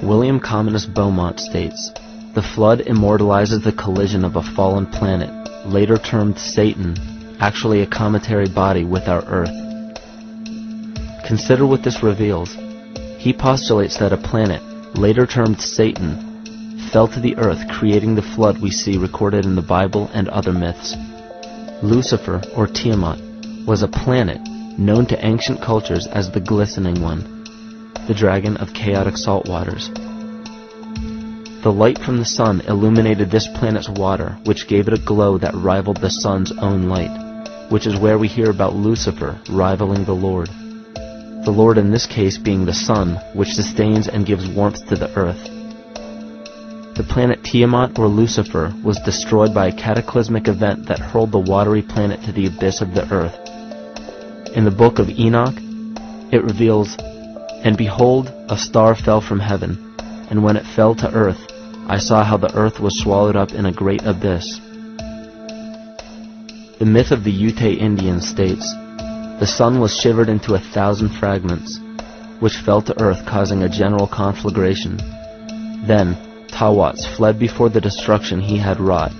William Commonus Beaumont states, "The flood immortalizes the collision of a fallen planet, later termed Satan, actually a cometary body with our Earth." Consider what this reveals. He postulates that a planet, later termed Satan, fell to the earth, creating the flood we see recorded in the Bible and other myths. Lucifer, or Tiamat, was a planet known to ancient cultures as the glistening one, the dragon of chaotic salt waters. The light from the sun illuminated this planet's water, which gave it a glow that rivaled the sun's own light, which is where we hear about Lucifer rivaling the Lord. The Lord in this case being the sun, which sustains and gives warmth to the earth. The planet Tiamat, or Lucifer, was destroyed by a cataclysmic event that hurled the watery planet to the abyss of the earth. In the book of Enoch, it reveals, "And behold, a star fell from heaven, and when it fell to earth, I saw how the earth was swallowed up in a great abyss." The myth of the Ute Indians states, "The sun was shivered into 1,000 fragments, which fell to earth, causing a general conflagration. Then Tawats fled before the destruction he had wrought.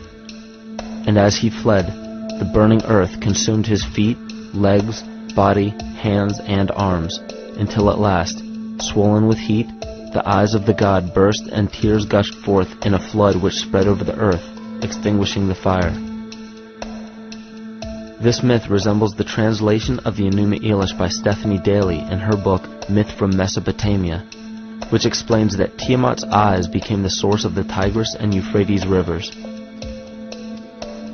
And as he fled, the burning earth consumed his feet, legs, body, hands, and arms, until at last, swollen with heat, the eyes of the god burst and tears gushed forth in a flood which spread over the earth, extinguishing the fire." This myth resembles the translation of the Enuma Elish by Stephanie Daly in her book Myth from Mesopotamia, which explains that Tiamat's eyes became the source of the Tigris and Euphrates rivers.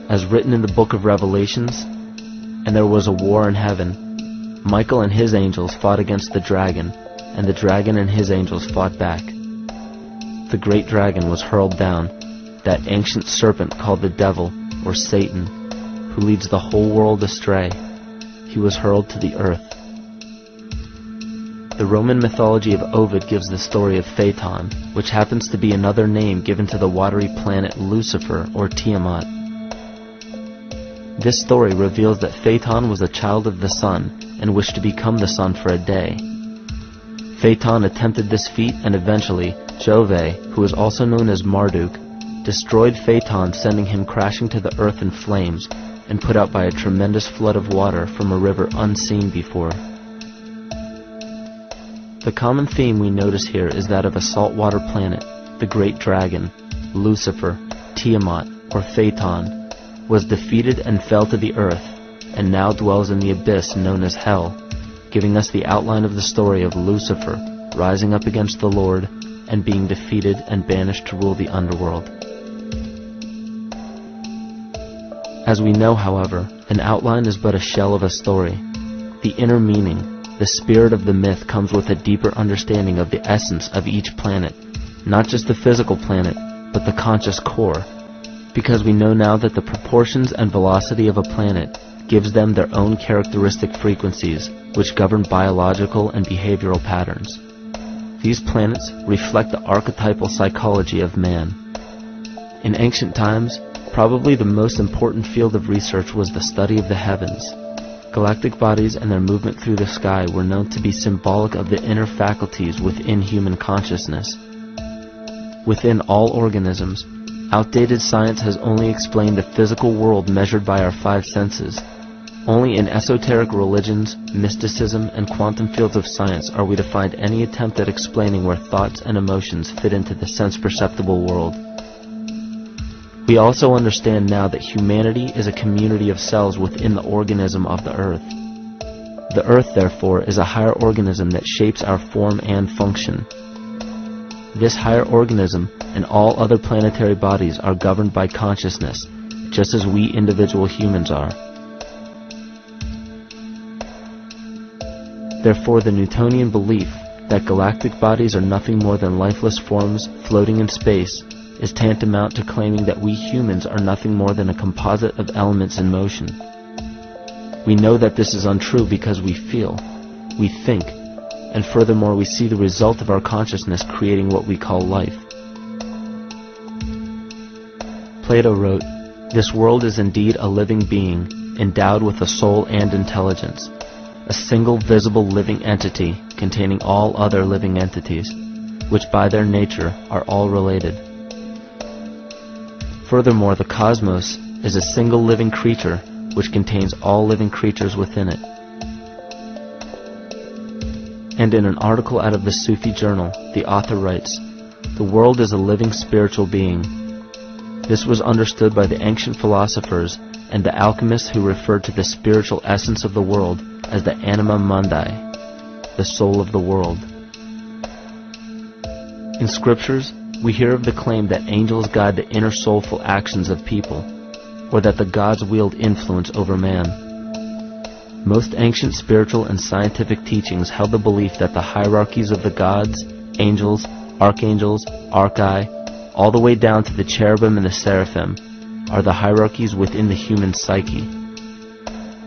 As written in the book of Revelations, "And there was a war in heaven. Michael and his angels fought against the dragon, and the dragon and his angels fought back. The great dragon was hurled down, that ancient serpent called the devil, or Satan, who leads the whole world astray. He was hurled to the earth." The Roman mythology of Ovid gives the story of Phaeton, which happens to be another name given to the watery planet Lucifer, or Tiamat. This story reveals that Phaeton was a child of the sun and wished to become the sun for a day. Phaeton attempted this feat, and eventually Jove, who is also known as Marduk, destroyed Phaeton, sending him crashing to the earth in flames and put out by a tremendous flood of water from a river unseen before. The common theme we notice here is that of a saltwater planet, the great dragon, Lucifer, Tiamat, or Phaeton, was defeated and fell to the earth, and now dwells in the abyss known as Hell, giving us the outline of the story of Lucifer rising up against the Lord and being defeated and banished to rule the underworld. As we know, however, an outline is but a shell of a story. The inner meaning, the spirit of the myth, comes with a deeper understanding of the essence of each planet, not just the physical planet, but the conscious core, because we know now that the proportions and velocity of a planet gives them their own characteristic frequencies, which govern biological and behavioral patterns. These planets reflect the archetypal psychology of man. In ancient times, probably the most important field of research was the study of the heavens. Galactic bodies and their movement through the sky were known to be symbolic of the inner faculties within human consciousness. Within all organisms, outdated science has only explained the physical world measured by our five senses. Only in esoteric religions, mysticism, and quantum fields of science are we to find any attempt at explaining where thoughts and emotions fit into the sense-perceptible world. We also understand now that humanity is a community of cells within the organism of the Earth. The Earth, therefore, is a higher organism that shapes our form and function. This higher organism and all other planetary bodies are governed by consciousness, just as we individual humans are. Therefore, the Newtonian belief that galactic bodies are nothing more than lifeless forms floating in space is tantamount to claiming that we humans are nothing more than a composite of elements in motion. We know that this is untrue because we feel, we think, and furthermore we see the result of our consciousness creating what we call life. Plato wrote, "This world is indeed a living being, endowed with a soul and a single visible living entity containing all other living entities. which by their nature are all related. Furthermore, the cosmos is a single living creature which contains all living creatures within it. And in an article out of the Sufi journal, the author writes, "The world is a living spiritual being." This was understood by the ancient philosophers and the alchemists who referred to the spiritual essence of the world as the anima mundi, the soul of the world. In scriptures, we hear of the claim that angels guide the inner soulful actions of people, or that the gods wield influence over man. Most ancient spiritual and scientific teachings held the belief that the hierarchies of the gods, angels, archangels, archai, all the way down to the cherubim and the seraphim, are the hierarchies within the human psyche.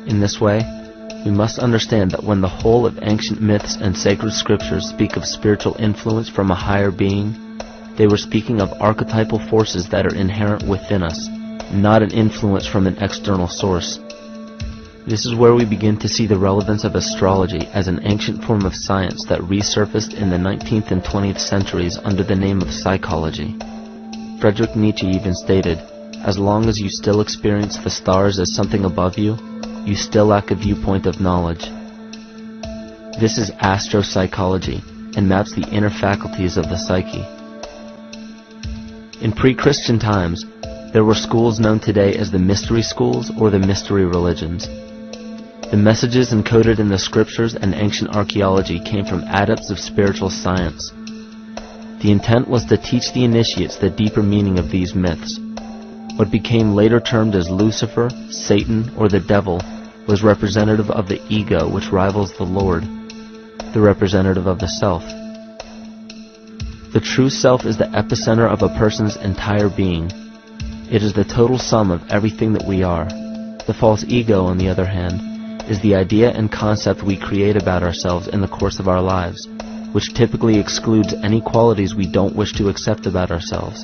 In this way, we must understand that when the whole of ancient myths and sacred scriptures speak of spiritual influence from a higher being, they were speaking of archetypal forces that are inherent within us, not an influence from an external source. This is where we begin to see the relevance of astrology as an ancient form of science that resurfaced in the 19th and 20th centuries under the name of psychology. Friedrich Nietzsche even stated, "As long as you still experience the stars as something above you, you still lack a viewpoint of knowledge." This is astropsychology and maps the inner faculties of the psyche. In pre-Christian times, there were schools known today as the mystery schools or the mystery religions. The messages encoded in the scriptures and ancient archaeology came from adepts of spiritual science. The intent was to teach the initiates the deeper meaning of these myths. What became later termed as Lucifer, Satan, or the devil was representative of the ego which rivals the Lord, the representative of the self. The true self is the epicenter of a person's entire being. It is the total sum of everything that we are. The false ego, on the other hand, is the idea and concept we create about ourselves in the course of our lives, which typically excludes any qualities we don't wish to accept about ourselves.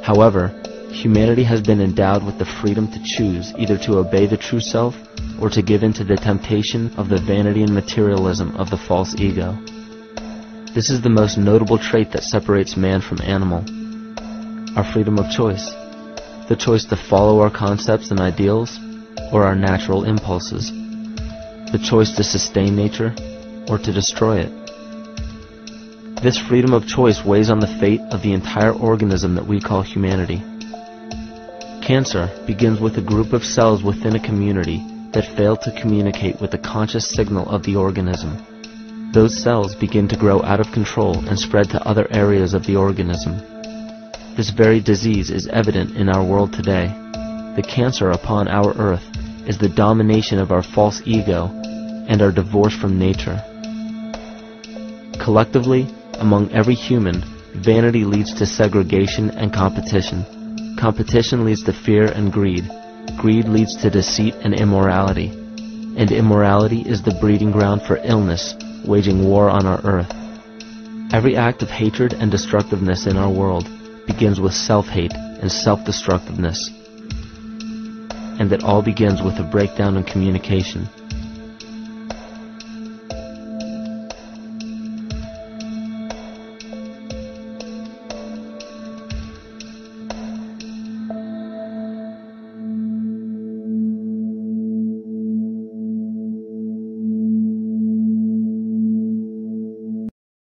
However, humanity has been endowed with the freedom to choose either to obey the true self or to give in to the temptation of the vanity and materialism of the false ego. This is the most notable trait that separates man from animal: our freedom of choice, the choice to follow our concepts and ideals or our natural impulses, the choice to sustain nature or to destroy it. This freedom of choice weighs on the fate of the entire organism that we call humanity. Cancer begins with a group of cells within a community that fail to communicate with the conscious signal of the organism. Those cells begin to grow out of control and spread to other areas of the organism. This very disease is evident in our world today. The cancer upon our earth is the domination of our false ego and our divorce from nature. Collectively, among every human, vanity leads to segregation and competition. Competition leads to fear and greed. Greed leads to deceit and immorality. And immorality is the breeding ground for illness, waging war on our earth. Every act of hatred and destructiveness in our world begins with self-hate and self-destructiveness. And it all begins with a breakdown in communication.